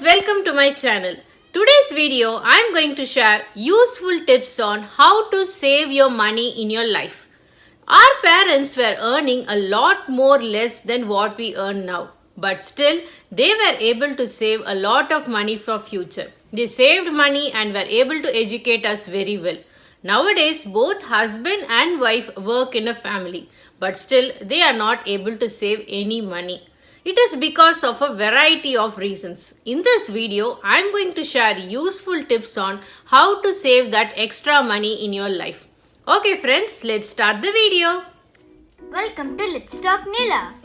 welcome to my channel. Today's video I am going to share useful tips on how to save your money in your life. Our parents were earning a lot more less than what we earn now, but still they were able to save a lot of money for future. They saved money and were able to educate us very well. Nowadays both husband and wife work in a family, but still they are not able to save any money. It is because of a variety of reasons. In this video, I am going to share useful tips on how to save that extra money in your life. Okay friends, let's start the video. Welcome to Let's Talk Nila.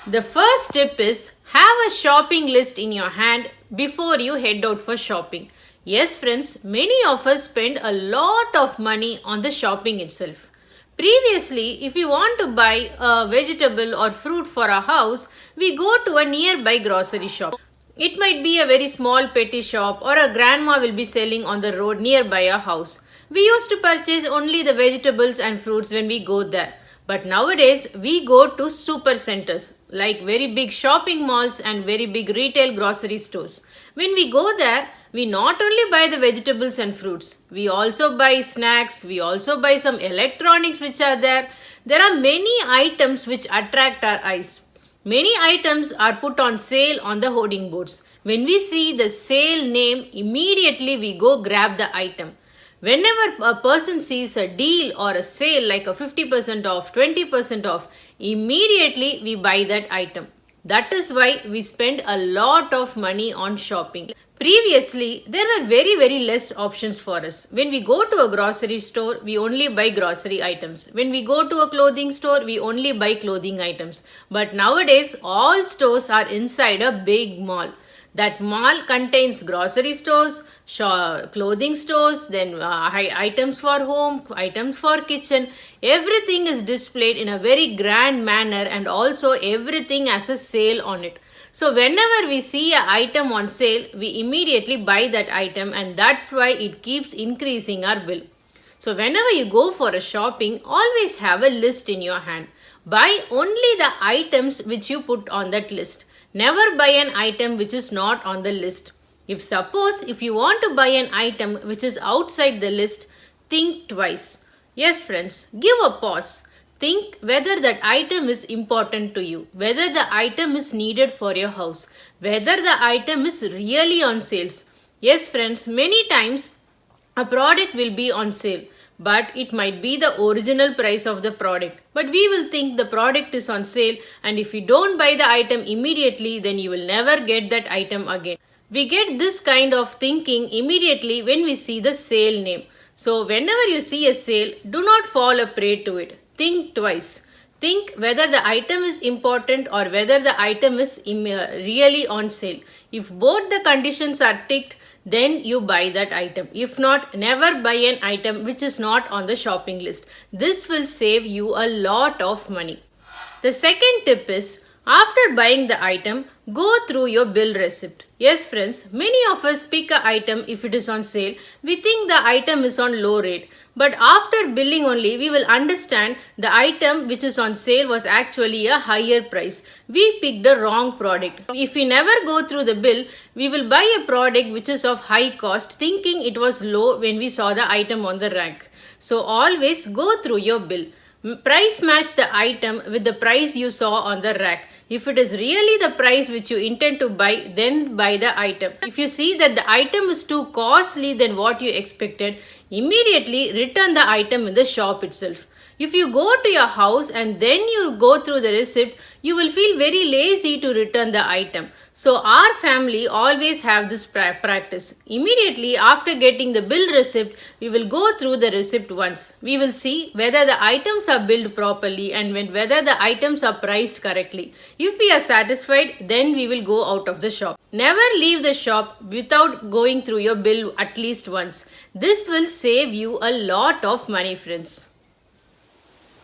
The first tip is have a shopping list in your hand before you head out for shopping. Yes friends, many of us spend a lot of money on the shopping itself. Previously, if we want to buy a vegetable or fruit for our house, we go to a nearby grocery shop. It might be a very small petty shop or a grandma will be selling on the road nearby our house. We used to purchase only the vegetables and fruits when we go there. But nowadays, we go to super centers like very big shopping malls and very big retail grocery stores. When we go there, we not only buy the vegetables and fruits, we also buy snacks, we also buy some electronics which are there. There are many items which attract our eyes. Many items are put on sale on the hoarding boards. When we see the sale name, immediately we go grab the item. Whenever a person sees a deal or a sale like a 50% off, 20% off, immediately we buy that item. That is why we spend a lot of money on shopping. Previously, there were very less options for us. When we go to a grocery store, we only buy grocery items. When we go to a clothing store, we only buy clothing items. But nowadays, all stores are inside a big mall. That mall contains grocery stores, clothing stores, then items for home, items for kitchen. Everything is displayed in a very grand manner and also everything has a sale on it. So whenever we see an item on sale, we immediately buy that item and that's why it keeps increasing our bill. So whenever you go for a shopping, always have a list in your hand. Buy only the items which you put on that list. Never buy an item which is not on the list. If you want to buy an item which is outside the list, think twice. Yes friends, give a pause. Think whether that item is important to you, whether the item is needed for your house, whether the item is really on sales. Yes friends, many times a product will be on sale, but it might be the original price of the product. But we will think the product is on sale and if you don't buy the item immediately, then you will never get that item again. We get this kind of thinking immediately when we see the sale name. So whenever you see a sale, do not fall a prey to it. Think twice. Think whether the item is important or whether the item is really on sale. If both the conditions are ticked, then you buy that item. If not, never buy an item which is not on the shopping list. This will save you a lot of money. The second tip is, after buying the item, go through your bill receipt. Yes friends, many of us pick an item if it is on sale. We think the item is on low rate. But after billing only, we will understand the item which is on sale was actually a higher price. We picked the wrong product. If we never go through the bill, we will buy a product which is of high cost thinking it was low when we saw the item on the rack. So always go through your bill. Price match the item with the price you saw on the rack. If it is really the price which you intend to buy, then buy the item. If you see that the item is too costly than what you expected, immediately return the item in the shop itself. If you go to your house and then you go through the receipt, you will feel very lazy to return the item. So our family always have this practice. Immediately after getting the bill receipt, we will go through the receipt once. We will see whether the items are billed properly and whether the items are priced correctly. If we are satisfied, then we will go out of the shop. Never leave the shop without going through your bill at least once. This will save you a lot of money friends.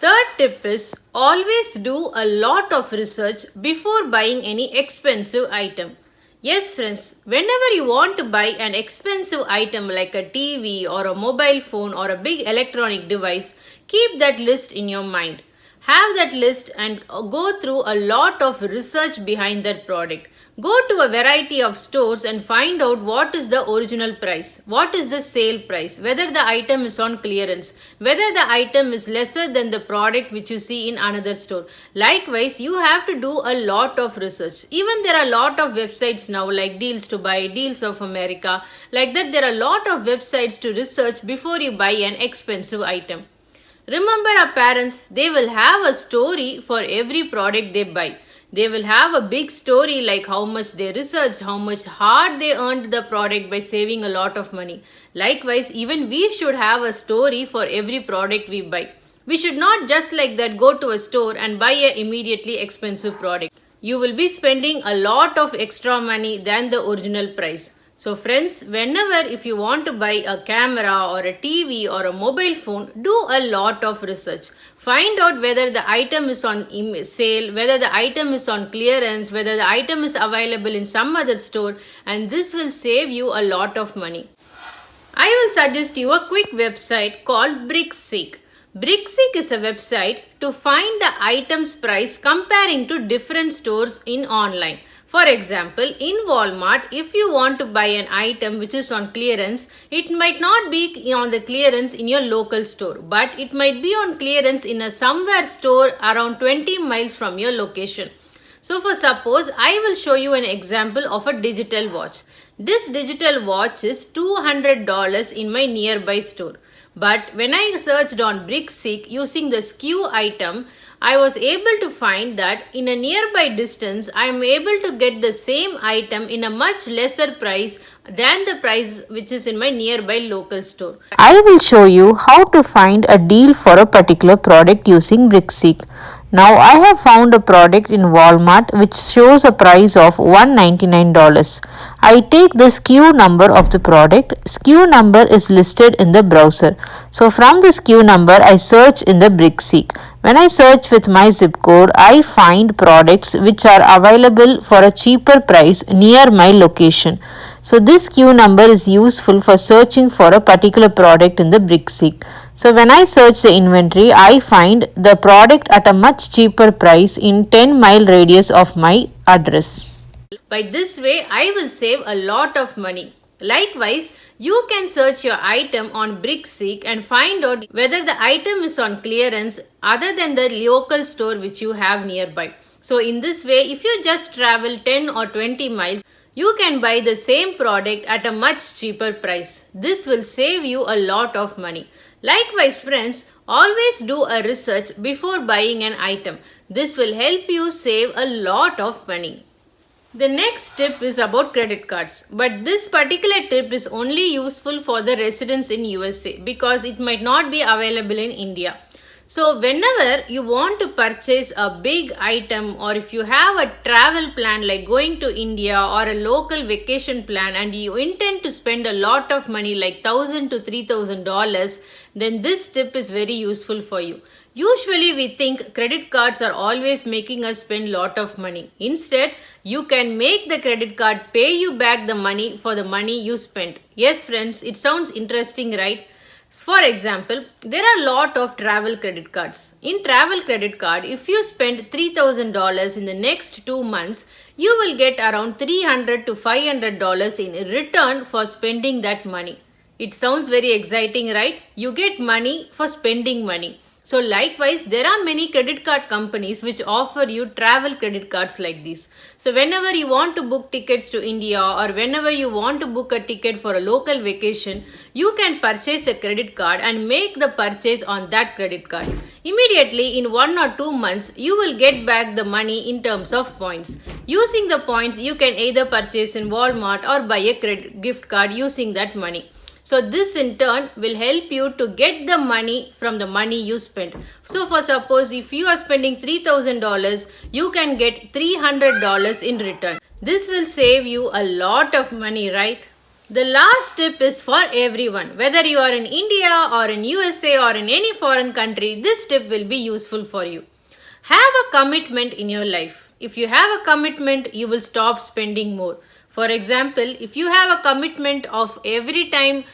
Third tip is always do a lot of research before buying any expensive item. Yes friends, whenever you want to buy an expensive item like a TV or a mobile phone or a big electronic device, keep that list in your mind. Have that list and go through a lot of research behind that product. Go to a variety of stores and find out what is the original price, what is the sale price, whether the item is on clearance, whether the item is lesser than the product which you see in another store. Likewise, you have to do a lot of research. Even there are a lot of websites now like Deals to Buy, Deals of America. Like that, there are a lot of websites to research before you buy an expensive item. Remember our parents, they will have a story for every product they buy. They will have a big story like how much they researched, how much hard they earned the product by saving a lot of money. Likewise, even we should have a story for every product we buy. We should not just like that go to a store and buy a immediately expensive product. You will be spending a lot of extra money than the original price. So friends, whenever if you want to buy a camera or a TV or a mobile phone, do a lot of research. Find out whether the item is on sale, whether the item is on clearance, whether the item is available in some other store, and this will save you a lot of money. I will suggest you a quick website called Brickseek. Brickseek is a website to find the item's price comparing to different stores in online. For example, in Walmart, if you want to buy an item which is on clearance, it might not be on the clearance in your local store, but it might be on clearance in a somewhere store around 20 miles from your location. So for suppose, I will show you an example of a digital watch. This digital watch is $200 in my nearby store. But when I searched on Brickseek using the SKU item, I was able to find that in a nearby distance, I am able to get the same item in a much lesser price than the price which is in my nearby local store. I will show you how to find a deal for a particular product using Brickseek. Now I have found a product in Walmart which shows a price of $199. I take the SKU number of the product. SKU number is listed in the browser. So from the SKU number I search in the Brickseek. When I search with my zip code, I find products which are available for a cheaper price near my location. So this SKU number is useful for searching for a particular product in the Brickseek. So when I search the inventory, I find the product at a much cheaper price in 10-mile radius of my address. By this way, I will save a lot of money. Likewise, you can search your item on Brickseek and find out whether the item is on clearance other than the local store which you have nearby. So in this way, if you just travel 10 or 20 miles, you can buy the same product at a much cheaper price. This will save you a lot of money. Likewise, friends, always do a research before buying an item. This will help you save a lot of money. The next tip is about credit cards, but this particular tip is only useful for the residents in USA because it might not be available in India. So whenever you want to purchase a big item or if you have a travel plan like going to India or a local vacation plan and you intend to spend a lot of money like $1,000 to $3,000, then this tip is very useful for you. Usually we think credit cards are always making us spend lot of money. Instead, you can make the credit card pay you back the money for the money you spent. Yes friends, it sounds interesting, right? For example, there are a lot of travel credit cards. In travel credit card, if you spend $3,000 in the next 2 months, you will get around $300 to $500 in return for spending that money. It sounds very exciting, right? You get money for spending money. So likewise, there are many credit card companies which offer you travel credit cards like this. So whenever you want to book tickets to India or whenever you want to book a ticket for a local vacation, you can purchase a credit card and make the purchase on that credit card. Immediately in 1 or 2 months, you will get back the money in terms of points. Using the points, you can either purchase in Walmart or buy a gift card using that money. So this in turn will help you to get the money from the money you spent. So for suppose if you are spending $3,000, you can get $300 in return. This will save you a lot of money, right? The last tip is for everyone. Whether you are in India or in USA or in any foreign country, this tip will be useful for you. Have a commitment in your life. If you have a commitment, you will stop spending more. For example, if you have a commitment of every time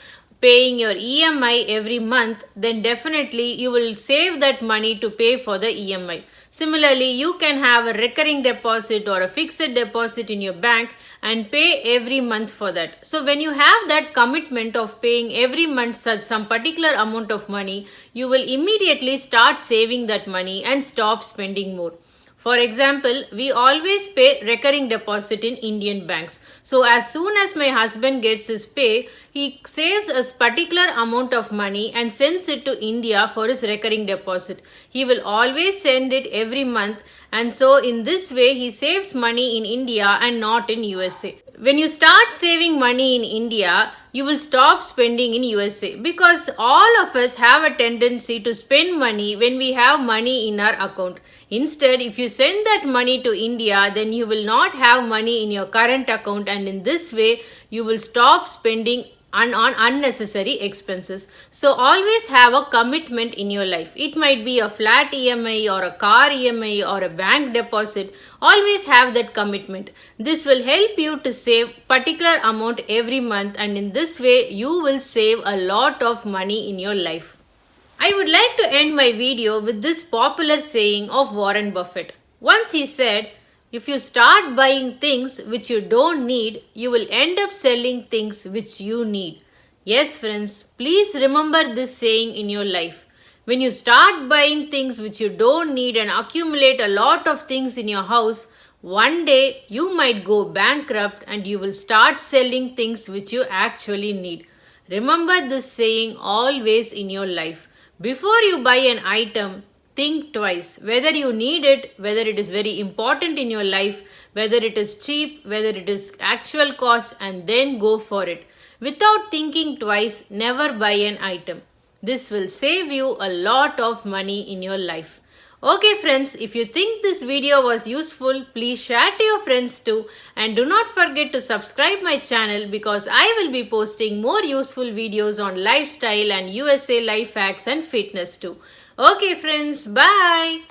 paying your EMI every month, then definitely you will save that money to pay for the EMI. Similarly, you can have a recurring deposit or a fixed deposit in your bank and pay every month for that. So when you have that commitment of paying every month some particular amount of money, you will immediately start saving that money and stop spending more. For example, we always pay recurring deposit in Indian banks. So as soon as my husband gets his pay, he saves a particular amount of money and sends it to India for his recurring deposit. He will always send it every month, and so in this way he saves money in India and not in USA. When you start saving money in India, you will stop spending in USA, because all of us have a tendency to spend money when we have money in our account. Instead, if you send that money to India, then you will not have money in your current account, and in this way you will stop spending on unnecessary expenses. So always have a commitment in your life. It might be a flat EMI or a car EMI or a bank deposit. Always have that commitment. This will help you to save particular amount every month, and in this way you will save a lot of money in your life. I would like to end my video with this popular saying of Warren Buffett. Once he said, "If you start buying things which you don't need, you will end up selling things which you need." Yes, friends, please remember this saying in your life. When you start buying things which you don't need and accumulate a lot of things in your house, one day you might go bankrupt and you will start selling things which you actually need. Remember this saying always in your life. Before you buy an item, think twice whether you need it, whether it is very important in your life, whether it is cheap, whether it is actual cost, and then go for it. Without thinking twice, never buy an item. This will save you a lot of money in your life. Okay friends, if you think this video was useful, please share to your friends too, and do not forget to subscribe my channel, because I will be posting more useful videos on lifestyle and USA life hacks and fitness too. Okay friends, bye.